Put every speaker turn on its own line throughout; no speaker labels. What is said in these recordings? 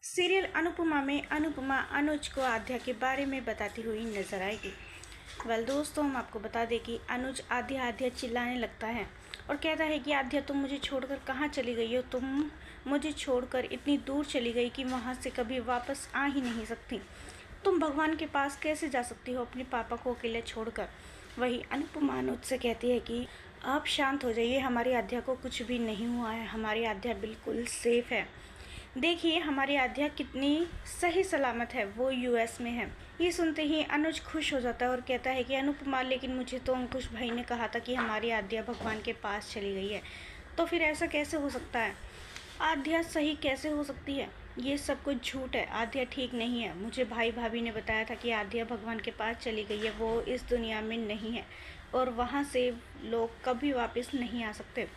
Serial Anupama में अनुपमा अनुज को आद्या के बारे में बताती हुई नजर आएगी। दोस्तों, हम आपको बता दें कि अनुज आद्या चिल्लाने लगता है और कहता है कि आद्या, तुम मुझे छोड़कर कहाँ चली गई हो? तुम मुझे छोड़कर इतनी दूर चली गई कि वहाँ से कभी वापस आ ही नहीं सकती। तुम भगवान के पास कैसे जा सकती हो अपने पापा को अकेले छोड़कर? वही अनुपमा अनुज से कहती है कि आप शांत हो जाइए, हमारी आद्या को कुछ भी नहीं हुआ है, हमारी आद्या बिल्कुल सेफ है। देखिए हमारी आद्या कितनी सही सलामत है, वो यूएस में है। ये सुनते ही अनुज खुश हो जाता है और कहता है कि अनुपमा, लेकिन मुझे तो अंकुश भाई ने कहा था कि हमारी आद्या भगवान के पास चली गई है, तो फिर ऐसा कैसे हो सकता है? आद्या सही कैसे हो सकती है? ये सब कुछ झूठ है, आद्या ठीक नहीं है। मुझे भाई भाभी ने बताया था कि आद्या भगवान के पास चली गई है, वो इस दुनिया में नहीं है और वहाँ से लोग कभी वापस नहीं आ सकते।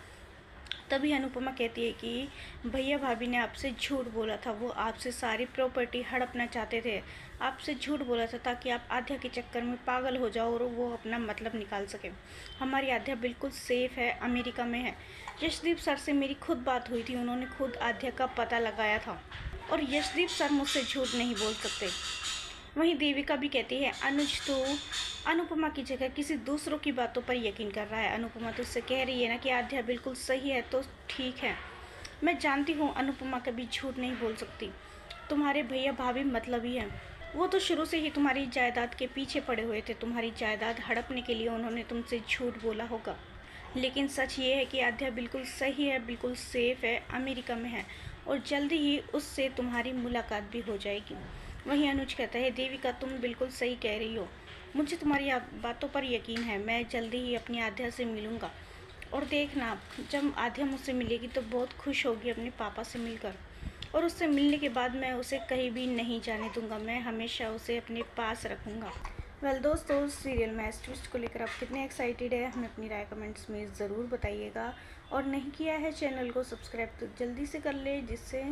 तभी अनुपमा कहती है कि भैया भाभी ने आपसे झूठ बोला था, वो आपसे सारी प्रॉपर्टी हड़पना चाहते थे, आपसे झूठ बोला था ताकि आप आद्या के चक्कर में पागल हो जाओ और वो अपना मतलब निकाल सके। हमारी आद्या बिल्कुल सेफ है, अमेरिका में है। यशदीप सर से मेरी खुद बात हुई थी, उन्होंने खुद आद्या का पता लगाया था और यशदीप सर मुझसे झूठ नहीं बोल सकते। वहीं देविका भी कहती है, अनुज तो अनुपमा की जगह किसी दूसरों की बातों पर यकीन कर रहा है। अनुपमा तो उससे कह रही है ना कि आद्या बिल्कुल सही है, तो ठीक है। मैं जानती हूँ अनुपमा कभी झूठ नहीं बोल सकती। तुम्हारे भैया भाभी मतलबी हैं, वो तो शुरू से ही तुम्हारी जायदाद के पीछे पड़े हुए थे। तुम्हारी जायदाद हड़पने के लिए उन्होंने तुमसे झूठ बोला होगा, लेकिन सच ये है कि आद्या बिल्कुल सही है, बिल्कुल सेफ है, अमेरिका में है और जल्दी ही उससे तुम्हारी मुलाकात भी हो जाएगी। वहीं अनुज कहता है, देविका तुम बिल्कुल सही कह रही हो, मुझे तुम्हारी बातों पर यकीन है। मैं जल्दी ही अपनी आद्या से मिलूँगा और देखना, जब आद्या मुझसे मिलेगी तो बहुत खुश होगी अपने पापा से मिलकर, और उससे मिलने के बाद मैं उसे कहीं भी नहीं जाने दूंगा, मैं हमेशा उसे अपने पास रखूँगा। दोस्तों, सीरियल मैच ट्विस्ट को लेकर आप कितने एक्साइटेड है, हमें अपनी राय कमेंट्स में ज़रूर बताइएगा। और नहीं किया है चैनल को सब्सक्राइब तो जल्दी से कर ले, जिससे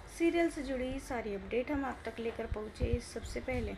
सीरियल से जुड़ी सारी अपडेट हम आप तक लेकर पहुँचे सबसे पहले।